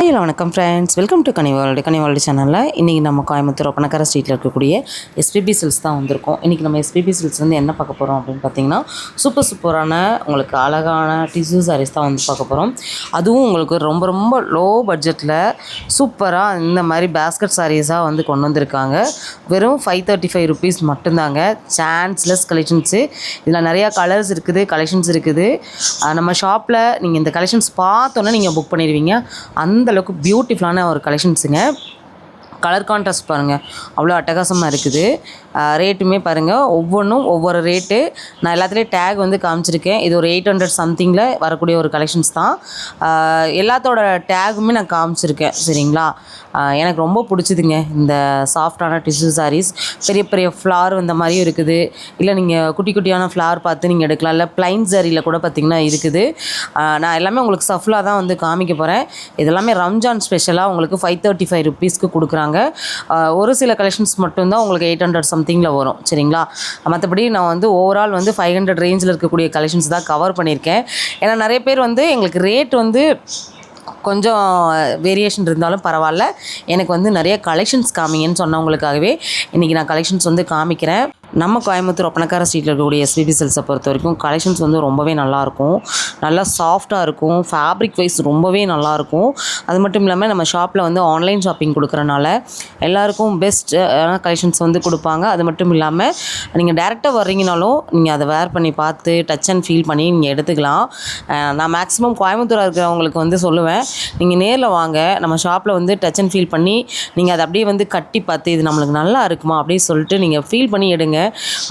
Hello வணக்கம் friends, welcome to கனிவால்டு சேனலில். இன்றைக்கி நம்ம கோயம்புத்தூர் ஒப்பனக்கார ஸ்ட்ரீட்டில் இருக்கக்கூடிய எஸ்பிபி சில்ஸ் தான் வந்திருக்கோம். இன்றைக்கி நம்ம எஸ்பிபி சில்ஸ் வந்து என்ன பார்க்க போகிறோம் அப்படின்னு பார்த்தீங்கன்னா, சூப்பரான உங்களுக்கு அழகான டிஷ்யூ சாரீஸ் தான் வந்து பார்க்க போகிறோம். அதுவும் உங்களுக்கு ரொம்ப லோ பட்ஜெட்டில் சூப்பராக இந்த மாதிரி பேஸ்கெட் சாரீஸாக வந்து கொண்டு வந்திருக்காங்க. வெறும் 535 ருபீஸ் மட்டும்தாங்க. Chanceless collections. இதில் நிறையா கலர்ஸ் இருக்குது, கலெக்ஷன்ஸ் இருக்குது. நம்ம ஷாப்பில் நீங்கள் இந்த கலெக்ஷன்ஸ் பார்த்தோன்னே நீங்கள் புக் பண்ணிடுவீங்க. அந்த அளவுக்கு பியூட்டிஃபுல்லான ஒரு கலெக்ஷன்ஸுங்க. கலர் கான்ட்ராஸ்ட் பாருங்கள், அவ்வளோ அட்டகாசமாக இருக்குது. ரேட்டுமே பாருங்கள், ஒவ்வொன்றும் ஒவ்வொரு ரேட்டு. நான் எல்லாத்துலேயும் டேக் வந்து காமிச்சிருக்கேன். இது ஒரு 800 சம்திங்கில் வரக்கூடிய ஒரு கலெக்ஷன்ஸ் தான். எல்லாத்தோட டேகுமே நான் காமிச்சிருக்கேன். சரிங்களா? எனக்கு ரொம்ப பிடிச்சிதுங்க இந்த சாஃப்டான டிஷ்யூ சாரீஸ். பெரிய ஃப்ளார் இந்த மாதிரியும் இருக்குது. இல்லை நீங்கள் குட்டியான ஃப்ளார் பார்த்து நீங்கள் எடுக்கலாம். இல்லை ப்ளைன் சாரியில் கூட பார்த்திங்கன்னா இருக்குது. நான் எல்லாமே உங்களுக்கு சஃப்லாக தான் வந்து காமிக்க போகிறேன். இதெல்லாமே ரம்ஜான் ஸ்பெஷலாக உங்களுக்கு 535 ருபீஸ்க்கு கொடுக்குறாங்க. ஒரு சில கலெக்ஷன்ஸ் மட்டும்தான் உங்களுக்கு 800 சம்திங்கில் வரும். சரிங்களா? மற்றபடி நான் வந்து ஓவரால் வந்து 500 ரேஞ்சில் இருக்கக்கூடிய கலெக்ஷன்ஸ் தான் கவர் பண்ணியிருக்கேன். ஏன்னா நிறைய பேர் வந்து எங்களுக்கு ரேட் வந்து கொஞ்சம் வேரியேஷன் இருந்தாலும் பரவாயில்ல, எனக்கு வந்து நிறைய கலெக்ஷன்ஸ் காமிங்கன்னு சொன்னவங்களுக்காகவே இன்றைக்கி நான் கலெக்ஷன்ஸ் வந்து காமிக்கிறேன். நம்ம கோயம்புத்தூர் ஒப்பனக்கார ஸ்ட்ரீட்டில் இருக்கக்கூடிய எஸ்பிபி சில்ஸை பொறுத்த வரைக்கும் கலெக்ஷன்ஸ் வந்து ரொம்பவே நல்லாயிருக்கும். நல்லா சாஃப்டாக இருக்கும். ஃபேப்ரிக் வைஸ் ரொம்பவே நல்லாயிருக்கும். அது மட்டும் இல்லாமல் நம்ம ஷாப்பில் வந்து ஆன்லைன் ஷாப்பிங் கொடுக்குறனால எல்லாேருக்கும் பெஸ்ட் கலெக்ஷன்ஸ் வந்து கொடுப்பாங்க. அது மட்டும் இல்லாமல் நீங்கள் டேரெக்டாக வர்றீங்கனாலும் நீங்கள் அதை வேர் பண்ணி பார்த்து டச் அண்ட் ஃபீல் பண்ணி நீங்கள் எடுத்துக்கலாம். நான் மேக்ஸிமம் கோயம்புத்தூராக இருக்கிறவங்களுக்கு வந்து சொல்லுவேன், நீங்கள் நேரில் வாங்க, நம்ம ஷாப்பில் வந்து டச் அண்ட் ஃபீல் பண்ணி நீங்கள் அதை அப்படியே வந்து கட்டி பார்த்து இது நம்மளுக்கு நல்லா இருக்குமா அப்படின்னு சொல்லிட்டு நீங்கள் ஃபீல் பண்ணி எடுங்க.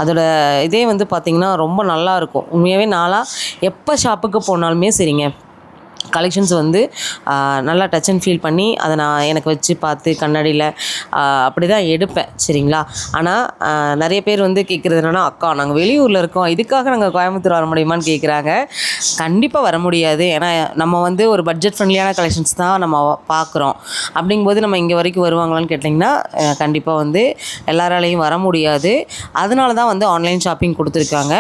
அதோட இதே வந்து பார்த்திங்கன்னா ரொம்ப நல்லாயிருக்கும். உண்மையாகவே நாளாக எப்போ ஷாப்புக்கு போனாலுமே சரிங்க, கலெக்ஷன்ஸ் வந்து நல்லா டச் அண்ட் ஃபீல் பண்ணி அதை நான் எனக்கு வச்சு பார்த்து கண்ணாடியில் அப்படி தான் எடுப்பேன். சரிங்களா? ஆனால் நிறைய பேர் வந்து கேட்குறது என்னென்னா, அக்கா நாங்கள் வெளியூரில் இருக்கோம், இதுக்காக நாங்கள் கோயம்புத்தூர் வர முடியுமான்னு கேட்குறாங்க. கண்டிப்பாக வர முடியாது. ஏன்னா நம்ம வந்து ஒரு பட்ஜெட் ஃப்ரெண்ட்லியான கலெக்ஷன்ஸ் தான் நம்ம பார்க்குறோம். அப்படிங்கும்போது நம்ம இங்கே வரைக்கும் வருவாங்களான்னு கேட்டிங்கன்னா கண்டிப்பாக வந்து எல்லாராலையும் வர முடியாது. அதனால தான் வந்து ஆன்லைன் ஷாப்பிங் கொடுத்துருக்காங்க.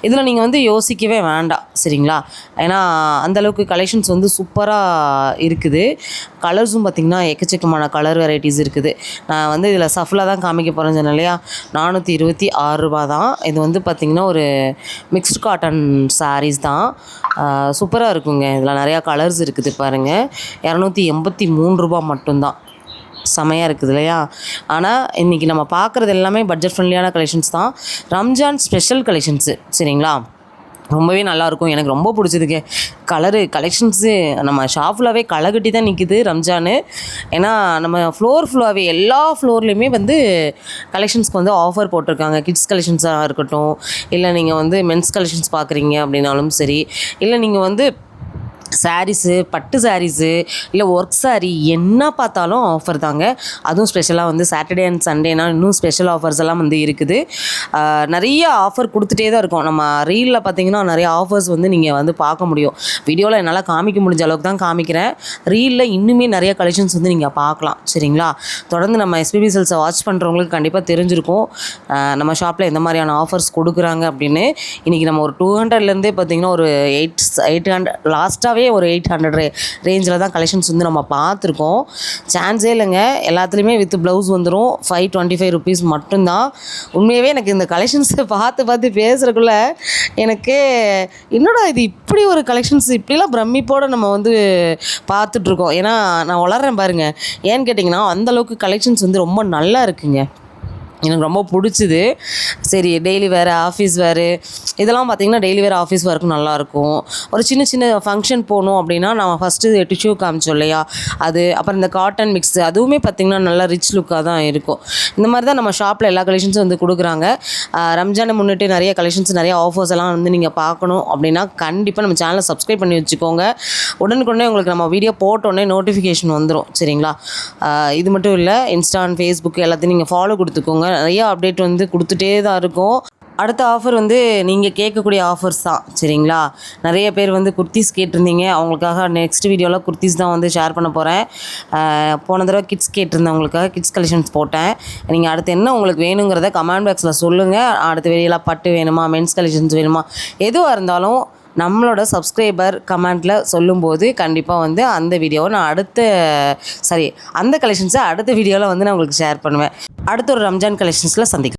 இதில் நீங்கள் வந்து யோசிக்கவே வேண்டாம். சரிங்களா? ஏன்னா அந்தளவுக்கு கலெக்ஷன்ஸ் வந்து சூப்பராக இருக்குது. கலர்ஸும் பார்த்திங்கன்னா எக்கச்சக்கமான கலர் வெரைட்டிஸ் இருக்குது. நான் வந்து இதில் சஃபில் தான் காமிக்க போகிறேன்னு சொன்னேன் இல்லையா, 426 ரூபா தான். இது வந்து பார்த்திங்கன்னா ஒரு மிக்ஸ்டு காட்டன் சாரீஸ் தான். சூப்பராக இருக்குங்க. இதில் நிறையா கலர்ஸ் இருக்குது பாருங்கள். 283 ரூபா மட்டும்தான். செமையாக இருக்குது இல்லையா? ஆனால் இன்றைக்கி நம்ம பார்க்குறது எல்லாமே பட்ஜெட் ஃப்ரெண்ட்லியான கலெக்ஷன்ஸ் தான். Ramzan special collections. சரிங்களா? ரொம்பவே நல்லாயிருக்கும். எனக்கு ரொம்ப பிடிச்சதுங்க கலெக்ஷன்ஸு. நம்ம ஷாப்லாவே களை கட்டி தான் நிற்கிது ரம்ஜானு. ஏன்னா நம்ம ஃபுல்லாகவே எல்லா ஃப்ளோர்லேயுமே வந்து கலெக்ஷன்ஸ்க்கு வந்து ஆஃபர் போட்டிருக்காங்க. கிட்ஸ் கலெக்ஷன்ஸாக இருக்கட்டும், இல்லை நீங்கள் வந்து மென்ஸ் கலெக்ஷன்ஸ் பார்க்குறீங்க அப்படின்னாலும் சரி, இல்லை நீங்கள் வந்து சாரீஸு, பட்டு சாரீஸு, இல்லை ஒர்க் சாரீ என்ன பார்த்தாலும் ஆஃபர் தாங்க. அதுவும் ஸ்பெஷலாக வந்து சாட்டர்டே அண்ட் சண்டேனா இன்னும் ஸ்பெஷல் ஆஃபர்ஸ் எல்லாம் வந்து இருக்குது. நிறைய ஆஃபர் கொடுத்துட்டே தான் இருக்கும். நம்ம ரீலில் பார்த்திங்கன்னா நிறைய ஆஃபர்ஸ் வந்து நீங்கள் வந்து பார்க்க முடியும். வீடியோவில் என்னால் காமிக்க முடிஞ்ச அளவுக்கு தான் காமிக்கிறேன். ரீலில் இன்னுமே நிறைய கலெக்ஷன்ஸ் வந்து நீங்கள் பார்க்கலாம். சரிங்களா? தொடர்ந்து நம்ம எஸ்பிபி சில்ஸை வாட்ச் பண்ணுறவங்களுக்கு கண்டிப்பாக தெரிஞ்சிருக்கும் நம்ம ஷாப்பில் எந்த மாதிரியான ஆஃபர்ஸ் கொடுக்குறாங்க அப்படின்னு. இன்றைக்கி நம்ம ஒரு 200லேருந்தே பார்த்திங்கன்னா ஒரு 800 லாஸ்ட்டாகவே ஒரு 800 ரேஞ்சில் தான் கலெக்ஷன்ஸ் வந்து நம்ம பார்த்துருக்கோம். சான்ஸே இல்லைங்க. எல்லாத்துலேயுமே வித் ப்ளவுஸ் வந்துடும். 525 ருபீஸ் மட்டும்தான். உண்மையாகவே எனக்கு இந்த கலெக்ஷன்ஸை பார்த்து பேசுகிறக்குள்ள எனக்கு என்னடா இது இப்படி ஒரு கலெக்ஷன்ஸ், இப்படிலாம் பிரமிப்போடு நம்ம வந்து பார்த்துட்ருக்கோம். ஏன்னா நான் வளர்கிறேன் பாருங்கள். ஏன்னு கேட்டிங்கன்னா அந்தளவுக்கு கலெக்ஷன்ஸ் வந்து ரொம்ப நல்லா இருக்குங்க. எனக்கு ரொம்ப பிடிச்சிது. சரி, டெய்லி வேறு ஆஃபீஸ் வேறு இதெல்லாம் பார்த்திங்கன்னா டெய்லி வேறு ஆஃபீஸ் வேறுக்கும் நல்லாயிருக்கும். ஒரு சின்ன ஃபங்க்ஷன் போகணும் அப்படின்னா நம்ம ஃபஸ்ட்டு டிஷ்யூ காமிச்சோம் இல்லையா, அது அப்புறம் இந்த காட்டன் மிக்ஸு அதுவுமே பார்த்திங்கன்னா நல்லா ரிச் லுக்காக தான் இருக்கும். இந்த மாதிரி தான் நம்ம ஷாப்பில் எல்லா கலெக்ஷன்ஸும் வந்து கொடுக்குறாங்க. ரம்ஜானை முன்னிட்டு நிறைய கலெக்ஷன்ஸ், நிறைய ஆஃபர்ஸ் எல்லாம் வந்து நீங்கள் பார்க்கணும் அப்படின்னா கண்டிப்பாக நம்ம சேனலை சப்ஸ்கிரைப் பண்ணி வச்சுக்கோங்க. உடனுக்குடனே உங்களுக்கு நம்ம வீடியோ போட்டோடனே நோட்டிஃபிகேஷன் வந்துடும். சரிங்களா? இது மட்டும் இல்லை, இன்ஸ்டா அண்ட் ஃபேஸ்புக் எல்லாத்தையும் நீங்கள் ஃபாலோ கொடுத்துக்கோங்க. நிறைய அப்டேட் வந்து கொடுத்துட்டே தான் இருக்கும். அடுத்த ஆஃபர் வந்து நீங்கள் கேட்கக்கூடிய ஆஃபர்ஸ் தான். சரிங்களா? நிறைய பேர் வந்து குர்த்திஸ் கேட்டிருந்தீங்க. அவங்களுக்காக நெக்ஸ்ட் வீடியோவில் குர்த்திஸ் தான் வந்து ஷேர் பண்ண போகிறேன். போன தடவை கிட்ஸ் கேட்டிருந்தவங்களுக்காக கிட்ஸ் கலெக்ஷன்ஸ் போட்டேன். நீங்கள் அடுத்து என்ன உங்களுக்கு வேணுங்கிறத கமெண்ட் பாக்ஸில் சொல்லுங்கள். அடுத்த வீடியோவில் பட்டு வேணுமா, மென்ஸ் கலெக்ஷன்ஸ் வேணுமா, எதுவாக இருந்தாலும் நம்மளோட சப்ஸ்கிரைபர் கமெண்ட்டில் சொல்லும்போது கண்டிப்பாக வந்து அந்த வீடியோவை நான் அந்த கலெக்ஷன்ஸை அடுத்த வீடியோவில் வந்து நான் உங்களுக்கு ஷேர் பண்ணுவேன். அடுத்த ஒரு ரம்ஜான் கலெக்ஷன்ஸில் சந்திக்கலாம்.